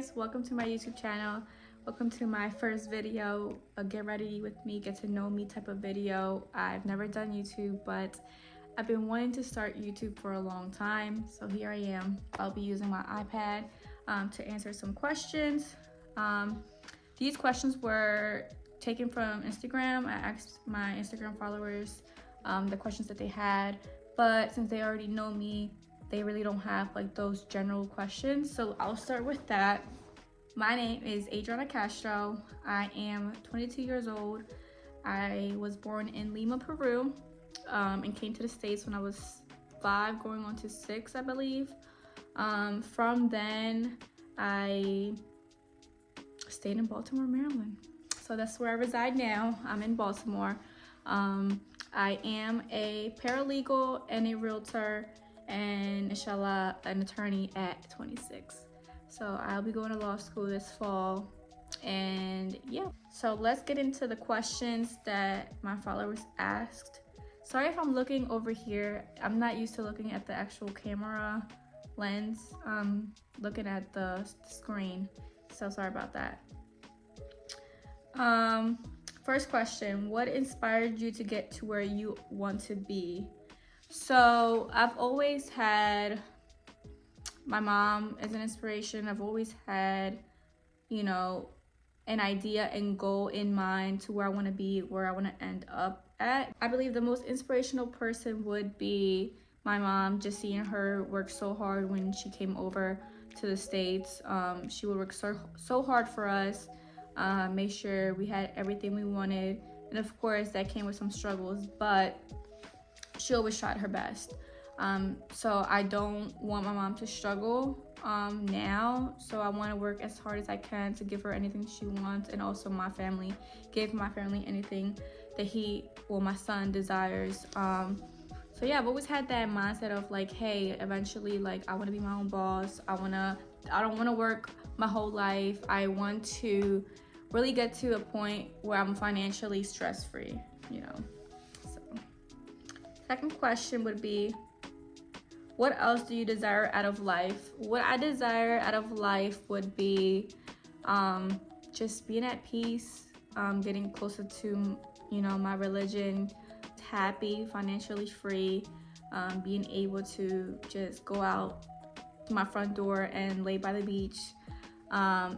guys, welcome to my YouTube channel. Welcome to my first video, a get ready with me, get to know me type of video. I've never done YouTube, but I've been wanting to start YouTube for a long time, so here I am. I'll be using my iPad to answer some questions. These questions were taken from Instagram. I asked my Instagram followers the questions that they had, but since they already know me, they really don't have like those general questions. So I'll start with that. My name is Adriana Castro. I am 22 years old. I was born in Lima, Peru, and came to the States when I was 5, going on to 6, I believe. From then, I stayed in Baltimore, Maryland. So that's where I reside now. I'm in Baltimore. I am a paralegal and a realtor, and inshallah an attorney at 26. So I'll be going to law school this fall, and yeah. So let's get into the questions that my followers asked. Sorry if I'm looking over here. I'm not used to looking at the actual camera lens. Looking at the screen, so sorry about that. First question, what inspired you to get to where you want to be? So I've always had my mom as an inspiration. I've always had, you know, an idea and goal in mind to where I want to be, where I want to end up at. I believe the most inspirational person would be my mom. Just seeing her work so hard when she came over to the States. She would work so hard for us, make sure we had everything we wanted, and of course that came with some struggles, but she always tried her best. So I don't want my mom to struggle now, so I want to work as hard as I can to give her anything she wants, and also my family, give my family anything that my son desires. So yeah, I've always had that mindset of like, hey, eventually, like, I want to be my own boss. I don't want to work my whole life. I want to really get to a point where I'm financially stress-free, you know. So second question would be, what else do you desire out of life? What I desire out of life would be just being at peace, getting closer to, you know, my religion, happy, financially free, being able to just go out my front door and lay by the beach.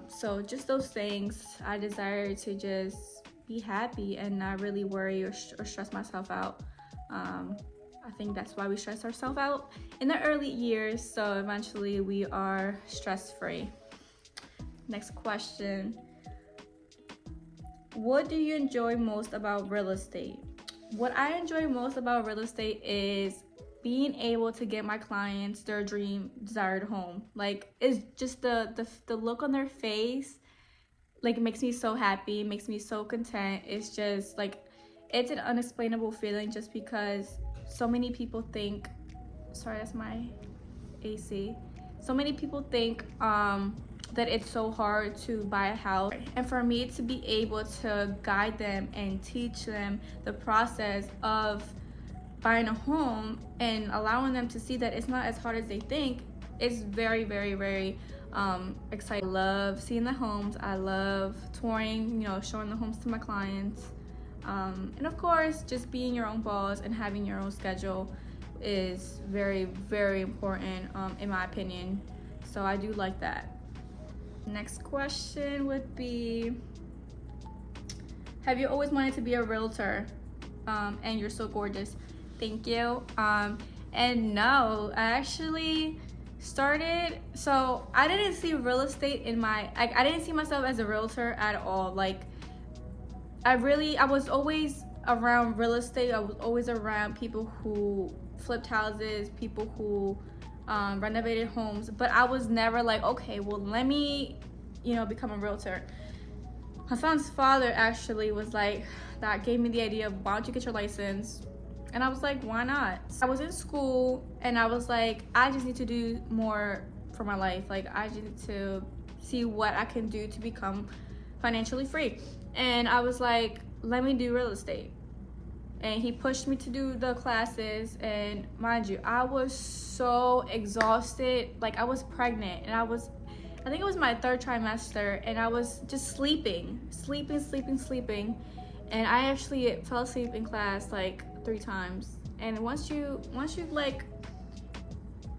So just those things. I desire to just be happy and not really worry or stress myself out. I think that's why we stress ourselves out in the early years, so eventually we are stress-free. Next question. What do you enjoy most about real estate? What I enjoy most about real estate is being able to get my clients their dream desired home. Like, it's just the look on their face, like, it makes me so happy, it makes me so content. It's just like, it's an unexplainable feeling, just because so many people think, sorry, that's my AC. So many people think that it's so hard to buy a house, and for me to be able to guide them and teach them the process of buying a home and allowing them to see that it's not as hard as they think, is very, very, very exciting. I love seeing the homes. I love touring, you know, showing the homes to my clients. And of course, just being your own boss and having your own schedule is very, very important, in my opinion. So I do like that. Next question would be, have you always wanted to be a realtor? And you're so gorgeous. Thank you. And no, I actually started, so I didn't see real estate in I didn't see myself as a realtor at all. Like, I was always around real estate. I was always around people who flipped houses, people who renovated homes, but I was never like, okay, well, let me, you know, become a realtor. Hassan's father actually was like, that gave me the idea of, why don't you get your license? And I was like, why not? I was in school and I was like, I just need to do more for my life. Like, I just need to see what I can do to become financially free. And I was like, let me do real estate. And he pushed me to do the classes, and mind you, I was so exhausted. Like, I was pregnant, and I think it was my third trimester, and I was just sleeping. And I actually fell asleep in class like 3 times. And once you like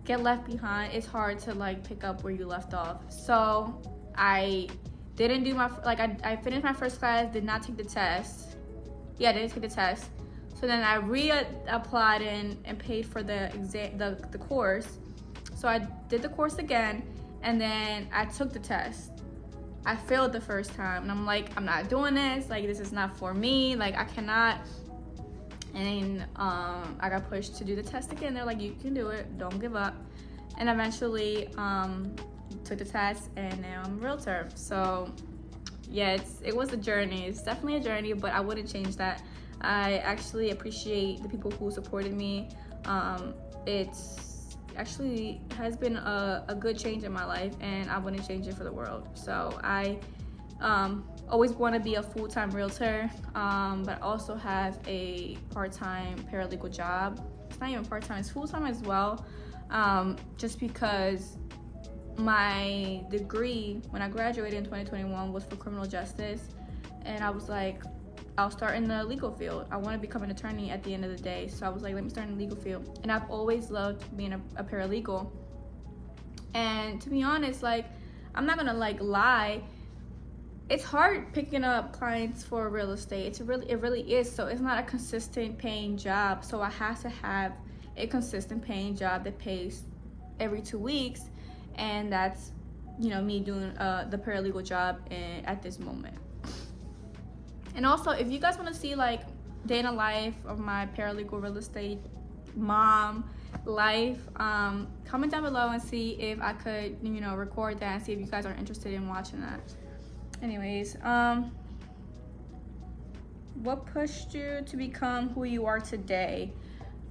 get left behind, it's hard to like pick up where you left off. So I didn't do my, like I finished my first class, did not take the test. Yeah, I didn't take the test. So then I applied and paid for the exam, the course. So I did the course again, and then I took the test. I failed the first time, and I'm like, I'm not doing this. Like, this is not for me. Like, I cannot. And I got pushed to do the test again. They're like, you can do it. Don't give up. And eventually took the test, and now I'm a realtor. So yeah, it was a journey. It's definitely a journey, but I wouldn't change that. I actually appreciate the people who supported me. It's actually has been a good change in my life, and I wouldn't change it for the world. So I always want to be a full-time realtor, but also have a part-time paralegal job. It's not even part-time, it's full-time as well, just because my degree when I graduated in 2021 was for criminal justice, and I was like, I'll start in the legal field. I want to become an attorney at the end of the day. So I was like, let me start in the legal field. And I've always loved being a paralegal. And to be honest, like, I'm not gonna like lie, it's hard picking up clients for real estate. It really is. So it's not a consistent paying job. So I have to have a consistent paying job that pays every 2 weeks, and that's, you know, me doing the paralegal job at this moment. And also, if you guys want to see like day in the life of my paralegal real estate mom life, comment down below and see if I could, you know, record that, and see if you guys are interested in watching that. Anyways, what pushed you to become who you are today?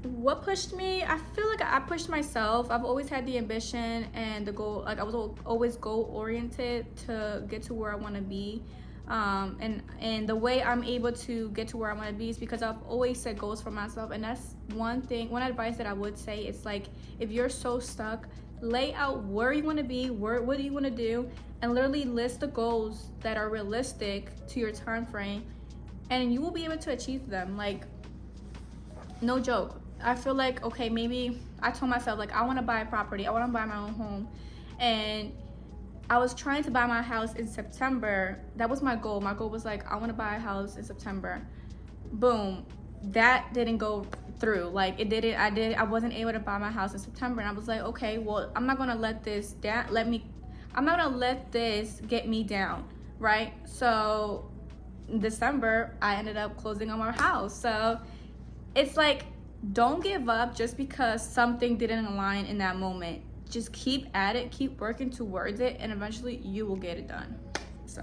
What pushed me? I feel like I pushed myself. I've always had the ambition and the goal. Like, I was always goal oriented to get to where I want to be. And the way I'm able to get to where I want to be is because I've always set goals for myself. And that's one advice that I would say. It's like, if you're so stuck, lay out where you want to be, what do you want to do, and literally list the goals that are realistic to your time frame, and you will be able to achieve them. Like, no joke. I feel like, okay, maybe I told myself, like, I want to buy a property, I want to buy my own home, and I was trying to buy my house in September. That was my goal. My goal was like, I want to buy a house in September. Boom. That didn't go through. Like, it didn't. I wasn't able to buy my house in September, and I was like, okay, well, I'm not gonna let this I'm not gonna let this get me down, right? So in December, I ended up closing on our house. So it's like, don't give up just because something didn't align in that moment. Just keep at it, keep working towards it, and eventually you will get it done. So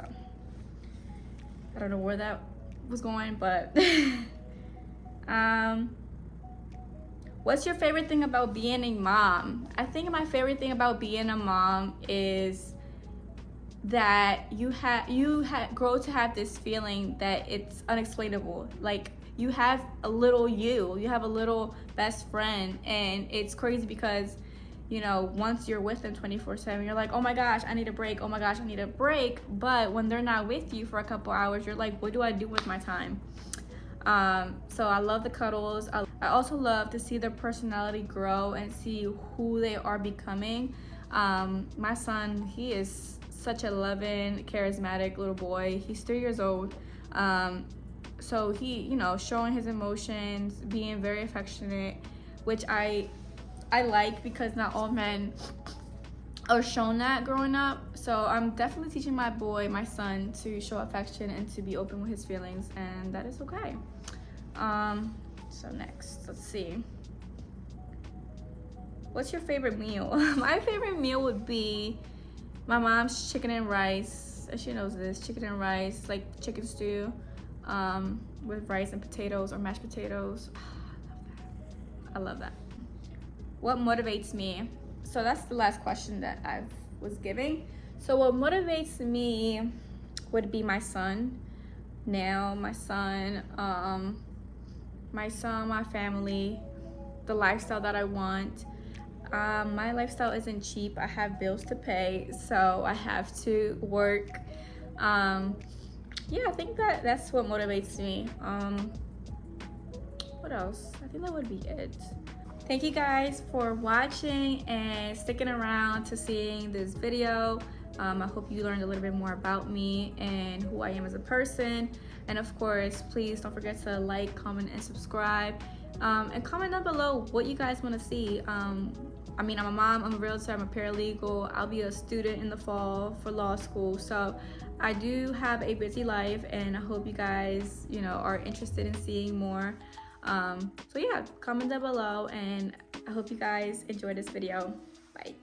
I don't know where that was going, but what's your favorite thing about being a mom? I think my favorite thing about being a mom is that you grow to have this feeling that it's unexplainable. Like, you have a little you have a little best friend, and it's crazy because, you know, once you're with them 24/7, you're like, oh my gosh, I need a break. Oh my gosh, I need a break. But when they're not with you for a couple hours, you're like, what do I do with my time? So I love the cuddles. I also love to see their personality grow and see who they are becoming. My son, he is such a loving, charismatic little boy. He's 3 years old. So he, you know, showing his emotions, being very affectionate, which I like, because not all men are shown that growing up. So I'm definitely teaching my son to show affection and to be open with his feelings, and that is okay. So next, let's see. What's your favorite meal? My favorite meal would be my mom's chicken and rice. She knows this, chicken and rice, like chicken stew, with rice and potatoes or mashed potatoes. I love that. What motivates me? So that's the last question that I was giving. So what motivates me would be my son. Now, my son, my family, the lifestyle that I want. My lifestyle isn't cheap. I have bills to pay, so I have to work. Yeah, I think that's what motivates me. What else? I think that would be it. Thank you guys for watching and sticking around to seeing this video. I hope you learned a little bit more about me and who I am as a person. And of course, please don't forget to like, comment, and subscribe. And comment down below what you guys want to see. I mean, I'm a mom, I'm a realtor, I'm a paralegal. I'll be a student in the fall for law school. So I do have a busy life, and I hope you guys, are interested in seeing more. So yeah, comment down below, and I hope you guys enjoyed this video. Bye.